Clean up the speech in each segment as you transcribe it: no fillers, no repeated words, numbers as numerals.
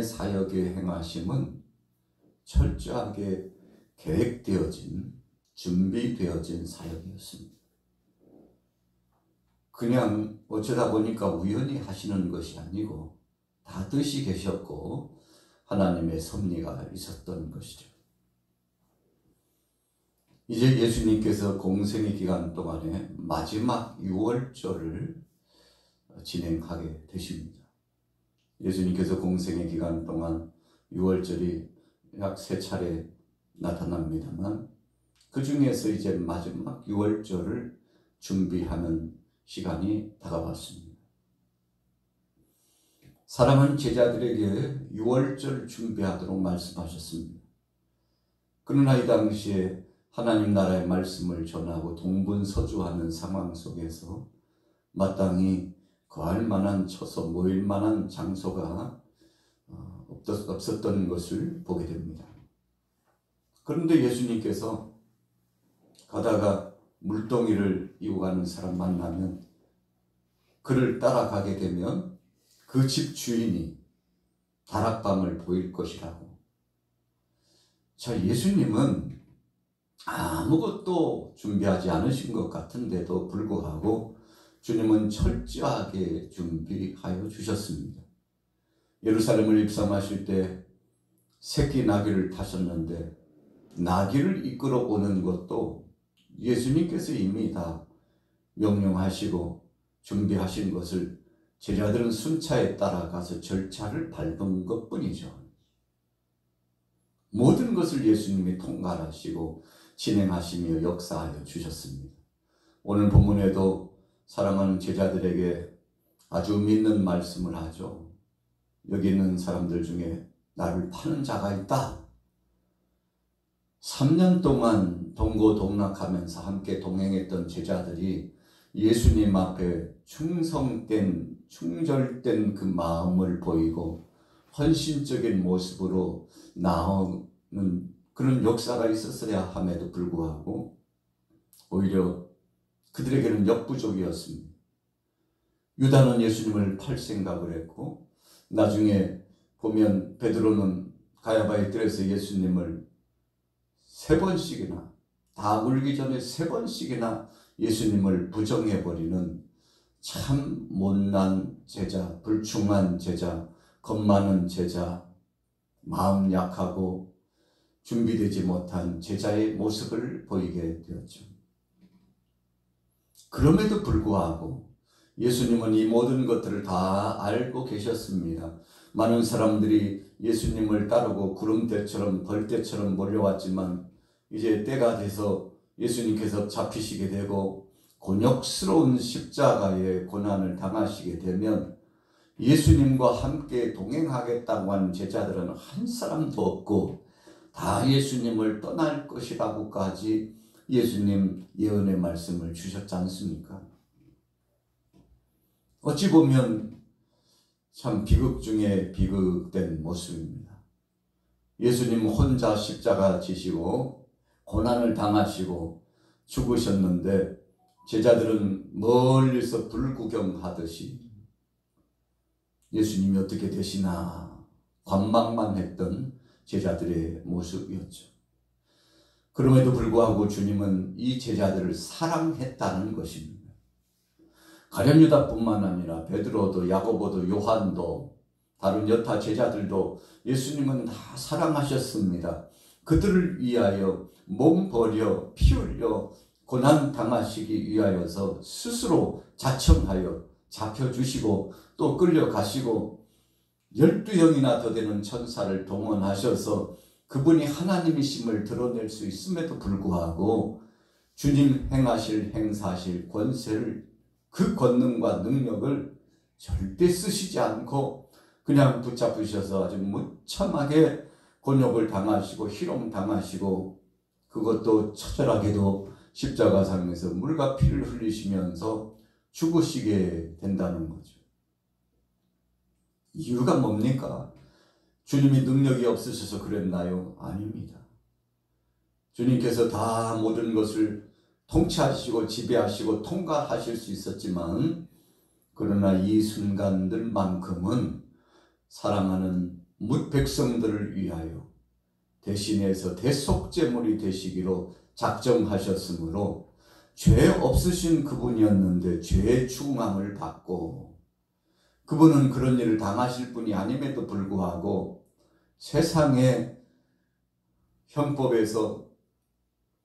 하나님의 사역의 행하심은 철저하게 계획되어진, 준비되어진 사역이었습니다. 그냥 어쩌다 보니까 우연히 하시는 것이 아니고 다 뜻이 계셨고 하나님의 섭리가 있었던 것이죠. 이제 예수님께서 공생의 기간 동안에 마지막 유월절을 진행하게 되십니다. 예수님께서 공생의 기간 동안 유월절이 약 3차례 나타납니다만 그 중에서 이제 마지막 유월절을 준비하는 시간이 다가왔습니다. 사랑하는 제자들에게 유월절 준비하도록 말씀하셨습니다. 그러나 이 당시에 하나님 나라의 말씀을 전하고 동분서주하는 상황 속에서 마땅히 거할 만한 처소, 모일 만한 장소가 없었던 것을 보게 됩니다. 그런데 예수님께서 가다가 물동이를 이고 가는 사람 만나면 그를 따라가게 되면 그 집 주인이 다락방을 보일 것이라고. 자, 예수님은 아무것도 준비하지 않으신 것 같은데도 불구하고 주님은 철저하게 준비하여 주셨습니다. 예루살렘을 입성하실 때 새끼 나귀를 타셨는데 나귀를 이끌어 오는 것도 예수님께서 이미 다 명령하시고 준비하신 것을 제자들은 순차에 따라가서 절차를 밟은 것뿐이죠. 모든 것을 예수님이 통괄하시고 진행하시며 역사하여 주셨습니다. 오늘 본문에도 사랑하는 제자들에게 아주 믿는 말씀을 하죠. 여기 있는 사람들 중에 나를 파는 자가 있다. 3년 동안 동고동락하면서 함께 동행했던 제자들이 예수님 앞에 충절된 그 마음을 보이고 헌신적인 모습으로 나오는 그런 역사가 있었어야 함에도 불구하고 오히려 그들에게는 역부족이었습니다. 유다는 예수님을 팔 생각을 했고 나중에 보면 베드로는 가야바의 뜰에서 예수님을 3번씩이나 다 울기 전에 3번씩이나 예수님을 부정해버리는 참 못난 제자, 불충한 제자, 겁 많은 제자, 마음 약하고 준비되지 못한 제자의 모습을 보이게 되었죠. 그럼에도 불구하고 예수님은 이 모든 것들을 다 알고 계셨습니다. 많은 사람들이 예수님을 따르고 구름대처럼 벌떼처럼 몰려왔지만 이제 때가 돼서 예수님께서 잡히시게 되고 곤욕스러운 십자가의 고난을 당하시게 되면 예수님과 함께 동행하겠다고 하는 제자들은 한 사람도 없고 다 예수님을 떠날 것이라고까지 예수님 예언의 말씀을 주셨지 않습니까? 어찌 보면 참 비극 중에 비극된 모습입니다. 예수님 혼자 십자가 지시고 고난을 당하시고 죽으셨는데 제자들은 멀리서 불구경하듯이 예수님이 어떻게 되시나 관망만 했던 제자들의 모습이었죠. 그럼에도 불구하고 주님은 이 제자들을 사랑했다는 것입니다. 가룟 유다뿐만 아니라 베드로도 야고보도 요한도 다른 여타 제자들도 예수님은 다 사랑하셨습니다. 그들을 위하여 몸 버려 피 흘려 고난 당하시기 위하여서 스스로 자청하여 잡혀주시고 또 끌려가시고 12영이나 더 되는 천사를 동원하셔서 그분이 하나님이심을 드러낼 수 있음에도 불구하고 주님 행사하실 권세를 그 권능과 능력을 절대 쓰시지 않고 그냥 붙잡으셔서 아주 무참하게 곤욕을 당하시고 희롱 당하시고 그것도 처절하게도 십자가상에서 물과 피를 흘리시면서 죽으시게 된다는 거죠. 이유가 뭡니까? 주님이 능력이 없으셔서 그랬나요? 아닙니다. 주님께서 다 모든 것을 통치하시고 지배하시고 통과하실 수 있었지만 그러나 이 순간들만큼은 사랑하는 뭇 백성들을 위하여 대신해서 대속제물이 되시기로 작정하셨으므로 죄 없으신 그분이었는데 죄의 추궁함을 받고, 그분은 그런 일을 당하실 분이 아님에도 불구하고 세상의 형법에서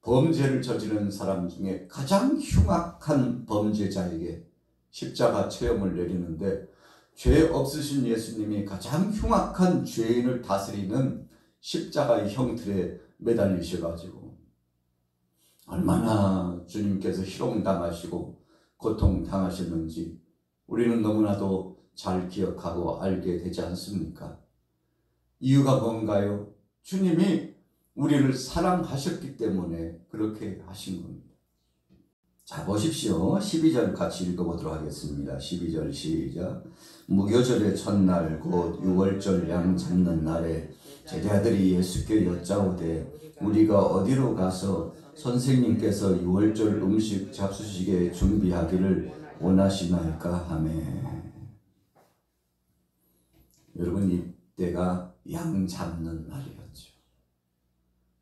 범죄를 저지른 사람 중에 가장 흉악한 범죄자에게 십자가 체험을 내리는데, 죄 없으신 예수님이 가장 흉악한 죄인을 다스리는 십자가의 형틀에 매달리셔가지고 얼마나 주님께서 희롱당하시고 고통당하셨는지 우리는 너무나도 잘 기억하고 알게 되지 않습니까? 이유가 뭔가요? 주님이 우리를 사랑하셨기 때문에 그렇게 하신 겁니다. 자, 보십시오. 12절 같이 읽어보도록 하겠습니다. 12절 시작. 무교절의 첫날 곧 유월절 양 잡는 날에 제자들이 예수께 여짜오되 우리가 어디로 가서 선생님께서 유월절 음식 잡수시게 준비하기를 원하시나이까 하매. 여러분, 이때가 양 잡는 날이었죠.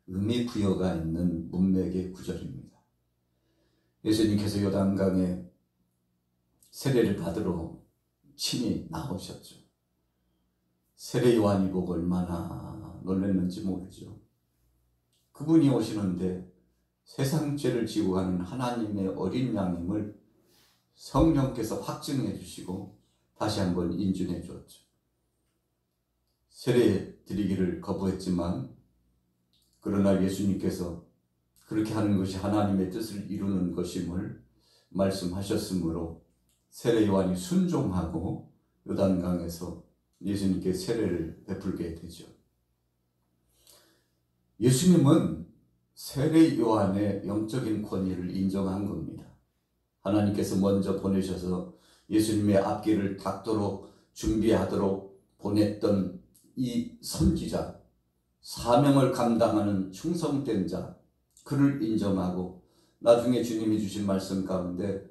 의미 부여가 있는 문맥의 구절입니다. 예수님께서 요단강에 세례를 받으러 친히 나오셨죠. 세례 요한이 보고 얼마나 놀랐는지 모르죠. 그분이 오시는데 세상 죄를 지고 가는 하나님의 어린 양임을 성령께서 확증해 주시고 다시 한번 인준해 주었죠. 세례 드리기를 거부했지만 그러나 예수님께서 그렇게 하는 것이 하나님의 뜻을 이루는 것임을 말씀하셨으므로 세례 요한이 순종하고 요단강에서 예수님께 세례를 베풀게 되죠. 예수님은 세례 요한의 영적인 권위를 인정한 겁니다. 하나님께서 먼저 보내셔서 예수님의 앞길을 닦도록 준비하도록 보냈던 이 선지자, 사명을 감당하는 충성된 자, 그를 인정하고 나중에 주님이 주신 말씀 가운데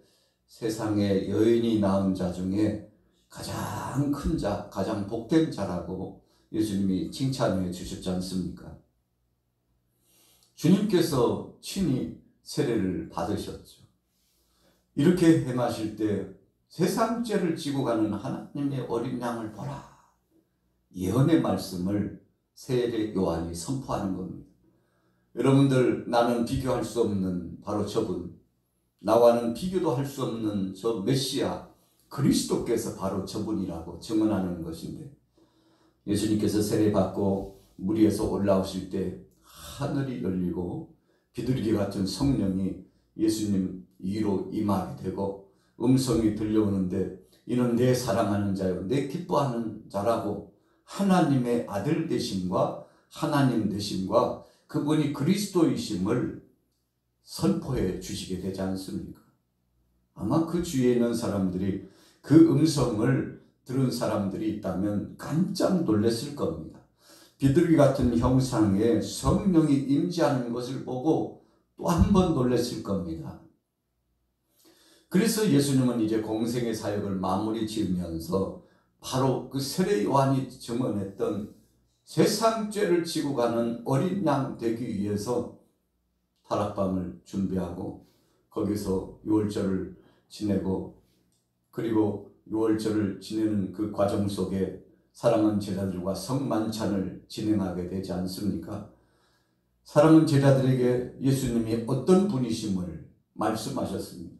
세상에 여인이 낳은 자 중에 가장 큰 자, 가장 복된 자라고 예수님이 칭찬해 주셨지 않습니까? 주님께서 친히 세례를 받으셨죠. 이렇게 행하실 때 세상 죄를 지고 가는 하나님의 어린 양을 보라. 예언의 말씀을 세례 요한이 선포하는 겁니다. 여러분들, 나는 비교할 수 없는 바로 저분, 나와는 비교도 할 수 없는 저 메시아 그리스도께서 바로 저분이라고 증언하는 것인데, 예수님께서 세례받고 물 위에서 올라오실 때 하늘이 열리고 비둘기 같은 성령이 예수님 위로 임하게 되고 음성이 들려오는데 이는 내 사랑하는 자요 내 기뻐하는 자라고 하나님의 아들 되심과 하나님 되심과 그분이 그리스도이심을 선포해 주시게 되지 않습니까? 아마 그 주위에 있는 사람들이 그 음성을 들은 사람들이 있다면 깜짝 놀랐을 겁니다. 비둘기 같은 형상의 성령이 임재하는 것을 보고 또 한 번 놀랐을 겁니다. 그래서 예수님은 이제 공생의 사역을 마무리 지으면서 바로 그 세례 요한이 증언했던 세상 죄를 지고 가는 어린 양 되기 위해서 타락밤을 준비하고 거기서 유월절을 지내고, 그리고 유월절을 지내는 그 과정 속에 사랑하는 제자들과 성만찬을 진행하게 되지 않습니까? 사랑하는 제자들에게 예수님이 어떤 분이심을 말씀하셨습니다.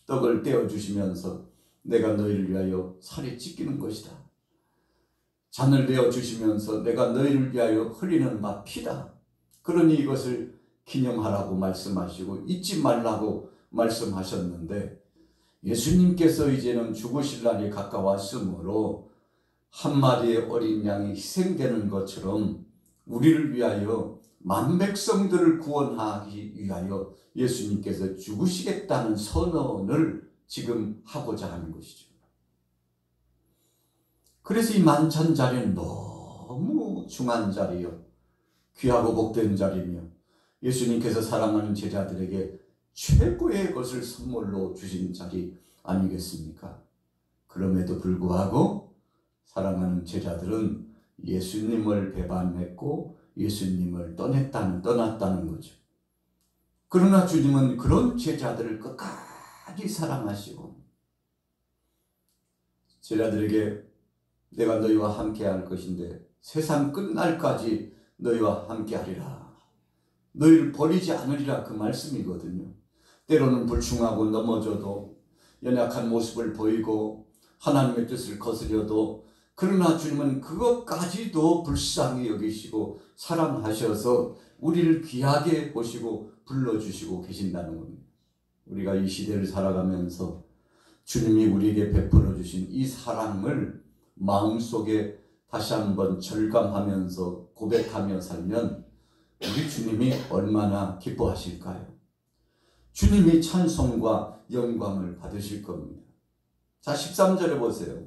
떡을 떼어주시면서 내가 너희를 위하여 살이 찢기는 것이다. 잔을 내어주시면서 내가 너희를 위하여 흘리는 바 피다. 그러니 이것을 기념하라고 말씀하시고 잊지 말라고 말씀하셨는데, 예수님께서 이제는 죽으실 날이 가까웠으므로 한 마리의 어린 양이 희생되는 것처럼 우리를 위하여 만백성들을 구원하기 위하여 예수님께서 죽으시겠다는 선언을 지금 하고자 하는 것이죠. 그래서 이 만찬 자리는 너무 중한 자리요, 귀하고 복된 자리며 예수님께서 사랑하는 제자들에게 최고의 것을 선물로 주신 자리 아니겠습니까? 그럼에도 불구하고 사랑하는 제자들은 예수님을 배반했고 예수님을 떠났다는 거죠. 그러나 주님은 그런 제자들을 끝까지 사랑하시고 제자들에게 내가 너희와 함께 할 것인데 세상 끝날까지 너희와 함께 하리라. 너희를 버리지 않으리라 그 말씀이거든요. 때로는 불충하고 넘어져도 연약한 모습을 보이고 하나님의 뜻을 거스려도 그러나 주님은 그것까지도 불쌍히 여기시고 사랑하셔서 우리를 귀하게 보시고 불러주시고 계신다는 겁니다. 우리가 이 시대를 살아가면서 주님이 우리에게 베풀어 주신 이 사랑을 마음속에 다시 한번 절감하면서 고백하며 살면 우리 주님이 얼마나 기뻐하실까요? 주님이 찬송과 영광을 받으실 겁니다. 자, 13절에 보세요.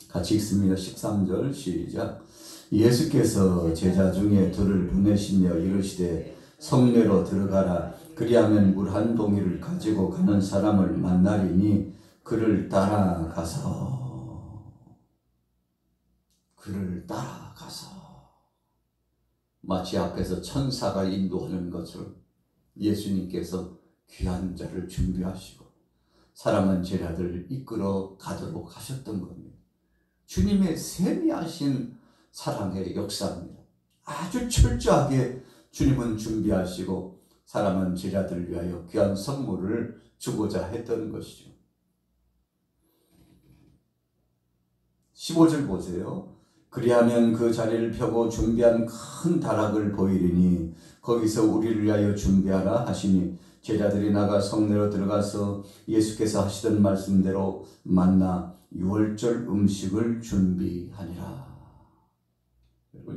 같이 읽습니다. 13절 시작. 예수께서 제자 중에 둘을 보내시며 이르시되 성내로 들어가라. 그리하면 물 한 동이를 가지고 가는 사람을 만나리니 그를 따라가서 마치 앞에서 천사가 인도하는 것처럼 예수님께서 귀한 자를 준비하시고 사랑하는 제자들을 이끌어 가도록 하셨던 겁니다. 주님의 세미하신 사랑의 역사입니다. 아주 철저하게 주님은 준비하시고 사랑하는 제자들을 위하여 귀한 선물을 주고자 했던 것이죠. 15절 보세요. 그리하면 그 자리를 펴고 준비한 큰 다락을 보이리니 거기서 우리를 위하여 준비하라 하시니 제자들이 나가 성내로 들어가서 예수께서 하시던 말씀대로 만나 유월절 음식을 준비하니라.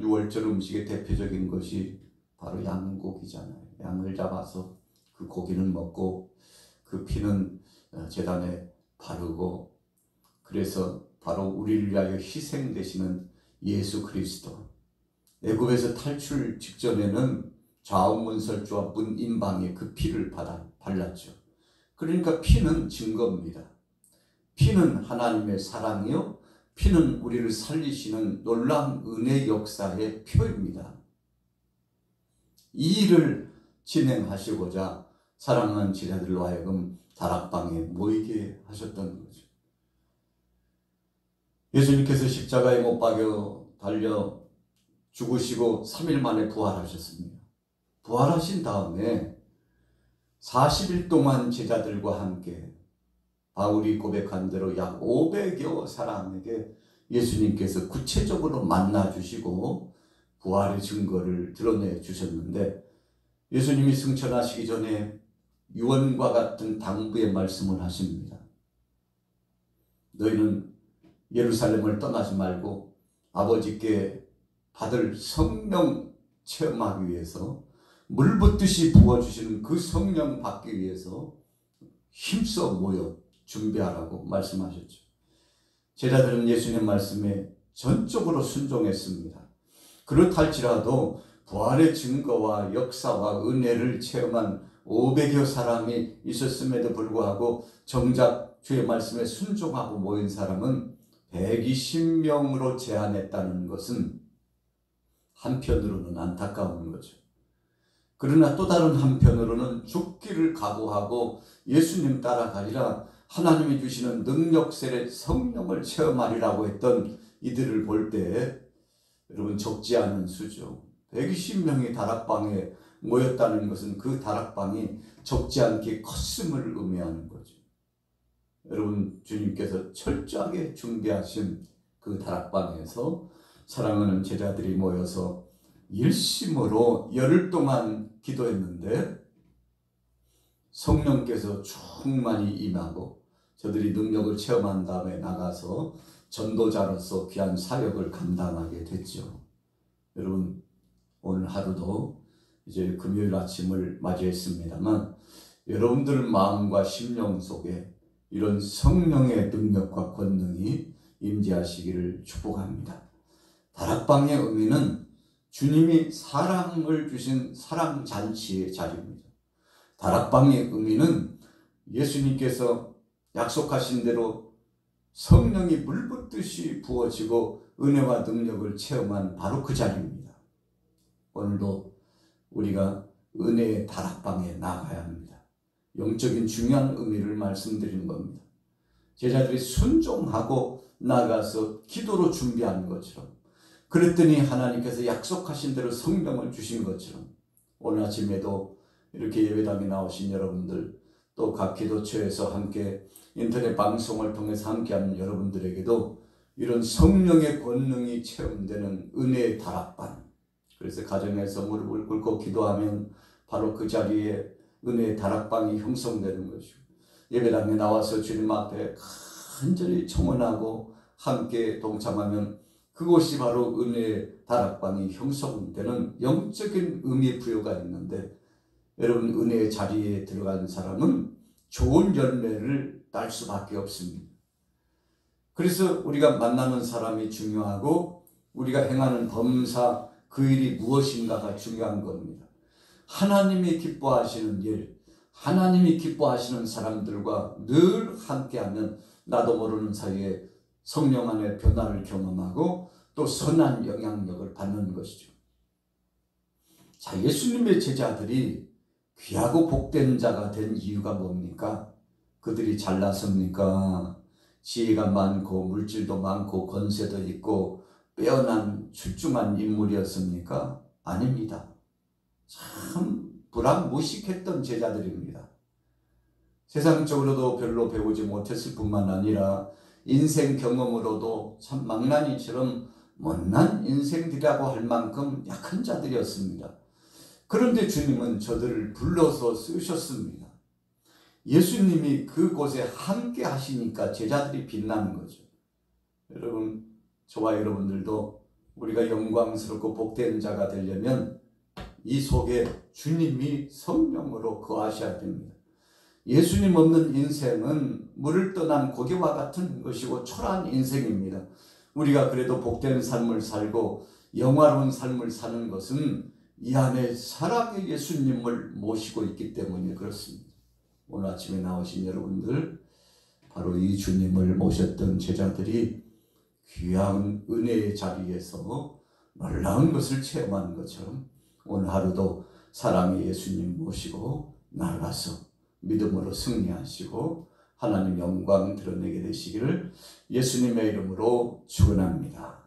유월절 음식의 대표적인 것이 바로 양고기잖아요. 양을 잡아서 그 고기는 먹고 그 피는 제단에 바르고 그래서 바로 우리를 위하여 희생되시는 예수 그리스도. 애굽에서 탈출 직전에는 좌우문설주와 문인방에 그 피를 발랐죠. 그러니까 피는 증거입니다. 피는 하나님의 사랑이요. 피는 우리를 살리시는 놀라운 은혜 역사의 표입니다. 이 일을 진행하시고자 사랑하는 제자들로 하여금 다락방에 모이게 하셨던 거죠. 예수님께서 십자가에 못 박여 달려 죽으시고 3일 만에 부활하셨습니다. 부활하신 다음에 40일 동안 제자들과 함께 바울이 고백한 대로 약 500여 사람에게 예수님께서 구체적으로 만나주시고 부활의 증거를 드러내 주셨는데 예수님이 승천하시기 전에 유언과 같은 당부의 말씀을 하십니다. 너희는 예루살렘을 떠나지 말고 아버지께 받을 성령 체험하기 위해서 물 붓듯이 부어주시는 그 성령 받기 위해서 힘써 모여 준비하라고 말씀하셨죠. 제자들은 예수님 말씀에 전적으로 순종했습니다. 그렇할지라도 부활의 증거와 역사와 은혜를 체험한 500여 사람이 있었음에도 불구하고 정작 주의 말씀에 순종하고 모인 사람은 120명으로 제한했다는 것은 한편으로는 안타까운 거죠. 그러나 또 다른 한편으로는 죽기를 각오하고 예수님 따라가리라 하나님이 주시는 능력세례 성령을 체험하리라고 했던 이들을 볼 때 여러분 적지 않은 수죠. 120명이 다락방에 모였다는 것은 그 다락방이 적지 않게 컸음을 의미하는 거죠. 여러분 주님께서 철저하게 준비하신 그 다락방에서 사랑하는 제자들이 모여서 일심으로 열흘 동안 기도했는데 성령께서 충만히 임하고 저들이 능력을 체험한 다음에 나가서 전도자로서 귀한 사역을 감당하게 됐죠. 여러분 오늘 하루도 이제 금요일 아침을 맞이했습니다만 여러분들 마음과 심령 속에 이런 성령의 능력과 권능이 임재하시기를 축복합니다. 다락방의 의미는 주님이 사랑을 주신 사랑잔치의 자리입니다. 다락방의 의미는 예수님께서 약속하신 대로 성령이 물붓듯이 부어지고 은혜와 능력을 체험한 바로 그 자리입니다. 오늘도 우리가 은혜의 다락방에 나가야 합니다. 영적인 중요한 의미를 말씀드리는 겁니다. 제자들이 순종하고 나가서 기도로 준비하는 것처럼, 그랬더니 하나님께서 약속하신 대로 성령을 주신 것처럼, 오늘 아침에도 이렇게 예배당에 나오신 여러분들, 또 각 기도처에서 함께 인터넷 방송을 통해서 함께하는 여러분들에게도 이런 성령의 권능이 체험되는 은혜의 다락방, 그래서 가정에서 무릎을 꿇고 기도하면 바로 그 자리에 은혜의 다락방이 형성되는 것이고, 예배당에 나와서 주님 앞에 간절히 청원하고 함께 동참하면 그곳이 바로 은혜의 다락방이 형성되는 영적인 의미 부여가 있는데, 여러분, 은혜의 자리에 들어간 사람은 좋은 열매를 딸 수밖에 없습니다. 그래서 우리가 만나는 사람이 중요하고 우리가 행하는 범사, 그 일이 무엇인가가 중요한 겁니다. 하나님이 기뻐하시는 일, 하나님이 기뻐하시는 사람들과 늘 함께하면 나도 모르는 사이에 성령 안의 변화를 경험하고 또 선한 영향력을 받는 것이죠. 자, 예수님의 제자들이 귀하고 복된 자가 된 이유가 뭡니까? 그들이 잘났습니까? 지혜가 많고 물질도 많고 권세도 있고 빼어난 출중한 인물이었습니까? 아닙니다. 참 불합무식했던 제자들입니다. 세상적으로도 별로 배우지 못했을 뿐만 아니라 인생 경험으로도 참 망나니처럼 못난 인생들이라고 할 만큼 약한 자들이었습니다. 그런데 주님은 저들을 불러서 쓰셨습니다. 예수님이 그곳에 함께 하시니까 제자들이 빛나는 거죠. 여러분, 저와 여러분들도 우리가 영광스럽고 복된 자가 되려면 이 속에 주님이 성령으로 거하셔야 됩니다. 예수님 없는 인생은 물을 떠난 고기와 같은 것이고 초라한 인생입니다. 우리가 그래도 복된 삶을 살고 영화로운 삶을 사는 것은 이 안에 사랑의 예수님을 모시고 있기 때문에 그렇습니다. 오늘 아침에 나오신 여러분들, 바로 이 주님을 모셨던 제자들이 귀한 은혜의 자리에서 놀라운 것을 체험하는 것처럼 오늘 하루도 사랑의 예수님 모시고 나가서 믿음으로 승리하시고 하나님 영광 드러내게 되시기를 예수님의 이름으로 축원합니다.